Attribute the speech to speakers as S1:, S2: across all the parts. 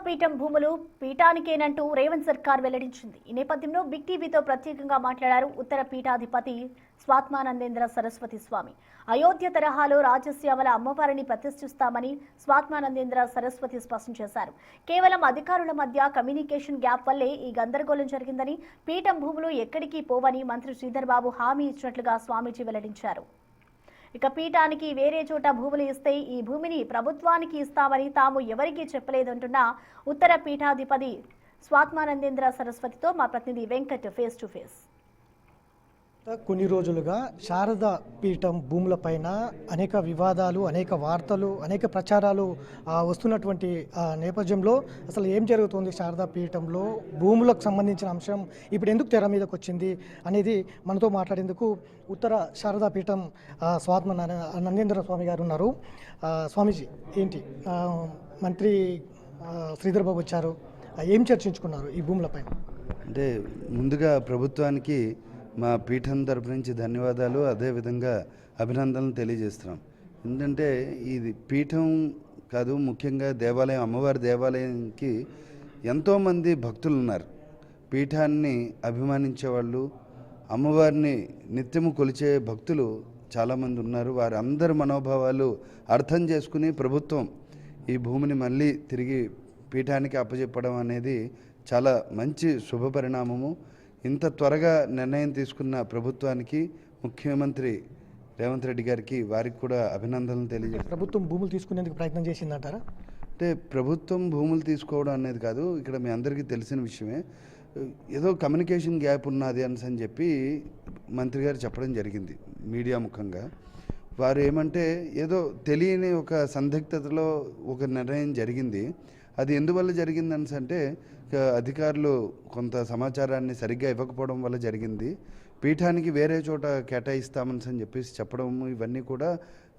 S1: పీఠం భూములు పీఠానికేనంటూ రేవంత్ సర్కార్ వెల్లడించింది. ఈ నేపథ్యంలో బిగ్ టీవీతో ప్రత్యేకంగా మాట్లాడారు ఉత్తర పీఠాధిపతి స్వాత్మానందేంద్ర సరస్వతి స్వామి. అయోధ్య తరహాలో రాజశ్యామల అమ్మవారిని ప్రతిష్ఠిస్తామని స్వాత్మానందేంద్ర సరస్వతి స్పష్టం చేశారు. కేవలం అధికారుల మధ్య కమ్యూనికేషన్ గ్యాప్ వల్లే ఈ గందరగోళం జరిగిందని, పీఠం భూములు ఎక్కడికి పోవని మంత్రి శ్రీధర్ బాబు హామీ ఇచ్చినట్లుగా స్వామీజీ వెల్లడించారు. ఇక పీఠానికి వేరే చోట భూములు ఇస్తే ఈ భూమిని ప్రభుత్వానికి ఇస్తామని తాము ఎవరికీ చెప్పలేదంటున్న ఉత్తర పీఠాధిపతి స్వాత్మానందేంద్ర సరస్వతితో మా ప్రతినిధి వెంకట్ ఫేస్ టు ఫేస్.
S2: కొన్ని రోజులుగా శారద పీఠం భూములపైన అనేక వివాదాలు, అనేక వార్తలు, అనేక ప్రచారాలు వస్తున్నటువంటి నేపథ్యంలో అసలు ఏం జరుగుతుంది శారదా పీఠంలో భూములకు సంబంధించిన అంశం ఇప్పుడు ఎందుకు తెర మీదకి వచ్చింది అనేది మనతో మాట్లాడేందుకు ఉత్తర శారదా పీఠం స్వాత్మానందేంద్ర స్వామి గారు ఉన్నారు. స్వామీజీ, ఏంటి మంత్రి శ్రీధర్ బాబు వచ్చారు, ఏం చర్చించుకున్నారు ఈ భూములపైన?
S3: అంటే ముందుగా ప్రభుత్వానికి మా పీఠం తరపు నుంచి ధన్యవాదాలు, అదేవిధంగా అభినందనలు తెలియజేస్తున్నాం. ఎందుకంటే ఇది పీఠం కాదు, ముఖ్యంగా దేవాలయం, అమ్మవారి దేవాలయానికి ఎంతోమంది భక్తులు ఉన్నారు. పీఠాన్ని అభిమానించే వాళ్ళు, అమ్మవారిని నిత్యము కొలిచే భక్తులు చాలామంది ఉన్నారు. వారి అందరి మనోభావాలు అర్థం చేసుకుని ప్రభుత్వం ఈ భూమిని మళ్ళీ తిరిగి పీఠానికి అప్పచెప్పడం అనేది చాలా మంచి శుభ పరిణామము. ఇంత త్వరగా నిర్ణయం తీసుకున్న ప్రభుత్వానికి, ముఖ్యమంత్రి రేవంత్ రెడ్డి గారికి, వారికి కూడా అభినందనలు తెలియజేస్తారు.
S2: ప్రభుత్వం భూములు తీసుకునేందుకు ప్రయత్నం చేసిందంటారా?
S3: అంటే ప్రభుత్వం భూములు తీసుకోవడం అనేది కాదు, ఇక్కడ మీ అందరికీ తెలిసిన విషయమే. ఏదో కమ్యూనికేషన్ గ్యాప్ ఉన్నది అని చెప్పి మంత్రి గారు చెప్పడం జరిగింది మీడియా ముఖంగా. వారు ఏమంటే ఏదో తెలియని ఒక సందిగ్ధతలో ఒక నిర్ణయం జరిగింది. అది ఎందువల్ల జరిగిందని అంటే అధికారులు కొంత సమాచారాన్ని సరిగ్గా ఇవ్వకపోవడం వల్ల జరిగింది. పీఠానికి వేరే చోట కేటాయిస్తామని చెప్పేసి చెప్పడం, ఇవన్నీ కూడా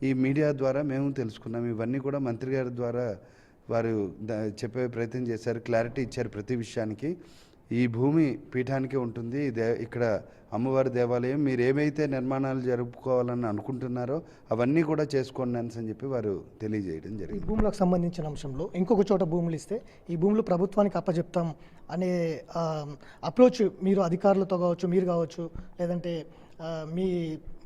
S3: ఈ మీడియా ద్వారా మేము తెలుసుకున్నాం. ఇవన్నీ కూడా మంత్రి గారి ద్వారా వారు చెప్పే ప్రయత్నం చేశారు, క్లారిటీ ఇచ్చారు ప్రతి విషయానికి. ఈ భూమి పీఠానికే ఉంటుంది, ఇక్కడ అమ్మవారి దేవాలయం, మీరు ఏమైతే నిర్మాణాలు జరుపుకోవాలని అనుకుంటున్నారో అవన్నీ కూడా చేసుకోండి అని చెప్పి వారు తెలియజేయడం జరిగింది.
S2: ఈ భూములకు సంబంధించిన అంశంలో ఇంకొక చోట భూములు ఇస్తే ఈ భూములు ప్రభుత్వానికి అప్పచెప్తాం అనే అప్రోచ్ మీరు అధికారులతో కావచ్చు, మీరు కావచ్చు, లేదంటే మీ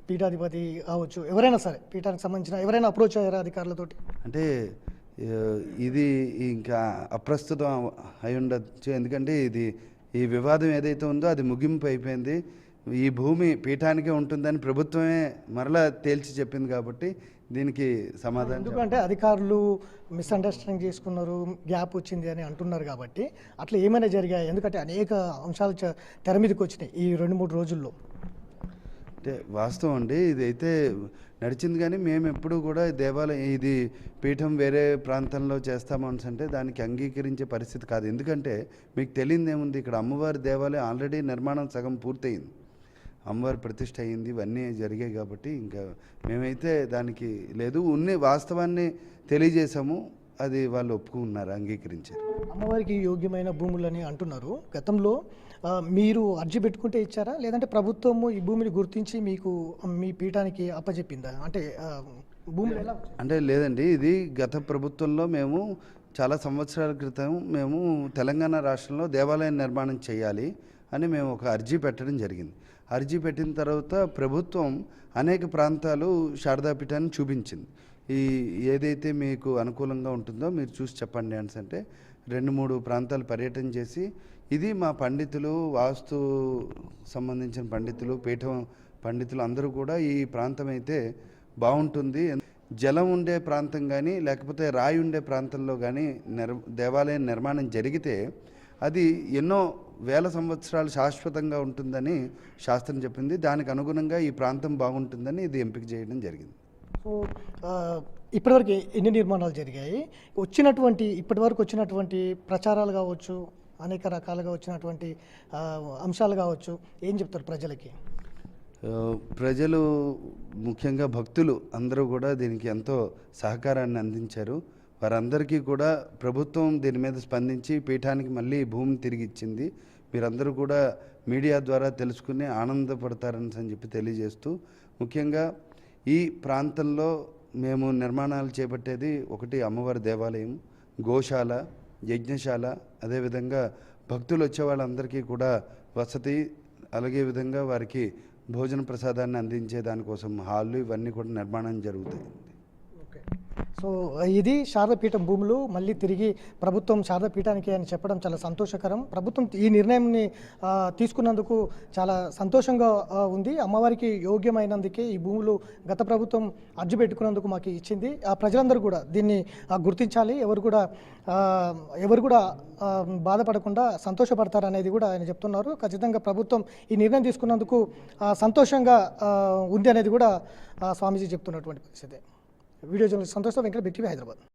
S2: పీఠాధిపతి కావచ్చు, ఎవరైనా సరే పీఠానికి సంబంధించిన ఎవరైనా అప్రోచ్ అయ్యారా అధికారులతోటి?
S3: అంటే ఇది ఇంకా అప్రస్తుతం అయి ఉండొచ్చు. ఎందుకంటే ఈ వివాదం ఏదైతే ఉందో అది ముగింపు అయిపోయింది. ఈ భూమి పీఠానికే ఉంటుందని ప్రభుత్వమే మరలా తేల్చి చెప్పింది కాబట్టి దీనికి సమాధానం.
S2: ఎందుకంటే అధికారులు మిస్అండర్స్టాండింగ్ చేసుకున్నారు, గ్యాప్ వచ్చింది అని అంటున్నారు కాబట్టి అట్లా ఏమైనా జరిగాయి? ఎందుకంటే అనేక అంశాలు తెర మీదకి వచ్చినాయి ఈ 2-3 రోజుల్లో.
S3: అంటే వాస్తవం అండి, ఇదైతే నడిచింది. కానీ మేము ఎప్పుడు కూడా దేవాలయం, ఇది పీఠం వేరే ప్రాంతంలో చేస్తామని అంటే దానికి అంగీకరించే పరిస్థితి కాదు. ఎందుకంటే మీకు తెలియదు ఏముంది, ఇక్కడ అమ్మవారి దేవాలయం ఆల్రెడీ నిర్మాణం సగం పూర్తయింది, అమ్మవారి ప్రతిష్ఠ అయింది, ఇవన్నీ జరిగాయి. కాబట్టి ఇంకా మేమైతే దానికి లేదు, వాస్తవాన్ని తెలియజేశాము, అది వాళ్ళు ఒప్పుకున్నారు, అంగీకరించారు.
S2: అమ్మవారికి యోగ్యమైన భూములని అంటున్నారు. గతంలో మీరు అర్జీ పెట్టుకుంటే ఇచ్చారా, లేదంటే ప్రభుత్వము ఈ భూమిని గుర్తించి మీకు మీ పీఠానికి అప్పచెప్పిందా? అంటే భూములు ఎలా?
S3: అంటే లేదండి, ఇది గత ప్రభుత్వంలో మేము చాలా సంవత్సరాల క్రితం మేము తెలంగాణ రాష్ట్రంలో దేవాలయం నిర్మాణం చేయాలి అని మేము ఒక అర్జీ పెట్టడం జరిగింది. అర్జీ పెట్టిన తర్వాత ప్రభుత్వం అనేక ప్రాంతాలు శారదాపీఠాన్ని చూపించింది. ఏదైతే మీకు అనుకూలంగా ఉంటుందో మీరు చూసి చెప్పండి అంటే 2-3 ప్రాంతాలు పర్యటన చేసి, ఇది మా పండితులు, వాస్తు సంబంధించిన పండితులు, పీఠం పండితులు అందరూ కూడా ఈ ప్రాంతం అయితే బాగుంటుంది, జలం ఉండే ప్రాంతం కానీ లేకపోతే రాయి ఉండే ప్రాంతంలో కానీ దేవాలయం నిర్మాణం జరిగితే అది ఎన్నో వేల సంవత్సరాలు శాశ్వతంగా ఉంటుందని శాస్త్రం చెప్పింది. దానికి అనుగుణంగా ఈ ప్రాంతం బాగుంటుందని ఇది ఎంపిక చేయడం జరిగింది.
S2: సో ఇప్పటివరకు ఎన్ని నిర్మాణాలు జరిగాయి? ఇప్పటివరకు వచ్చినటువంటి ప్రచారాలు కావచ్చు, అనేక రకాలుగా వచ్చినటువంటి అంశాలు కావచ్చు, ఏం చెప్తారు ప్రజలకి?
S3: ప్రజలు, ముఖ్యంగా భక్తులు అందరూ కూడా దీనికి ఎంతో సహకారాన్ని అందించారు. వారందరికీ కూడా ప్రభుత్వం దీని మీద స్పందించి పీఠానికి మళ్ళీ భూమిని తిరిగి ఇచ్చింది. మీరందరూ కూడా మీడియా ద్వారా తెలుసుకుని ఆనందపడతారని చెప్పి తెలియజేస్తూ, ముఖ్యంగా ఈ ప్రాంతంలో మేము నిర్మాణాలు చేపట్టేది ఒకటి అమ్మవారి దేవాలయం, గోశాల, యజ్ఞశాల, అదేవిధంగా భక్తులు వచ్చే వాళ్ళందరికీ కూడా వసతి, అలాగే విధంగా వారికి భోజన ప్రసాదాన్ని అందించే దానికోసం హాళ్ళు ఇవన్నీ కూడా నిర్మాణం జరుగుతాయి.
S2: సో ఇది శారదాపీఠం భూములు మళ్ళీ తిరిగి ప్రభుత్వం శారదాపీఠానికి అని చెప్పడం చాలా సంతోషకరం. ప్రభుత్వం ఈ నిర్ణయంని తీసుకున్నందుకు చాలా సంతోషంగా ఉంది. అమ్మవారికి యోగ్యమైనందుకే ఈ భూములు గత ప్రభుత్వం అర్జీ పెట్టుకున్నందుకు మాకు ఇచ్చింది. ప్రజలందరూ కూడా దీన్ని గుర్తించాలి. ఎవరు కూడా బాధపడకుండా సంతోషపడతారనేది కూడా ఆయన చెప్తున్నారు. ఖచ్చితంగా ప్రభుత్వం ఈ నిర్ణయం తీసుకున్నందుకు సంతోషంగా ఉంది అనేది కూడా స్వామీజీ చెప్తున్నటువంటి పరిస్థితి. Video journalist Santosh Venkata, Big TV, Hyderabad.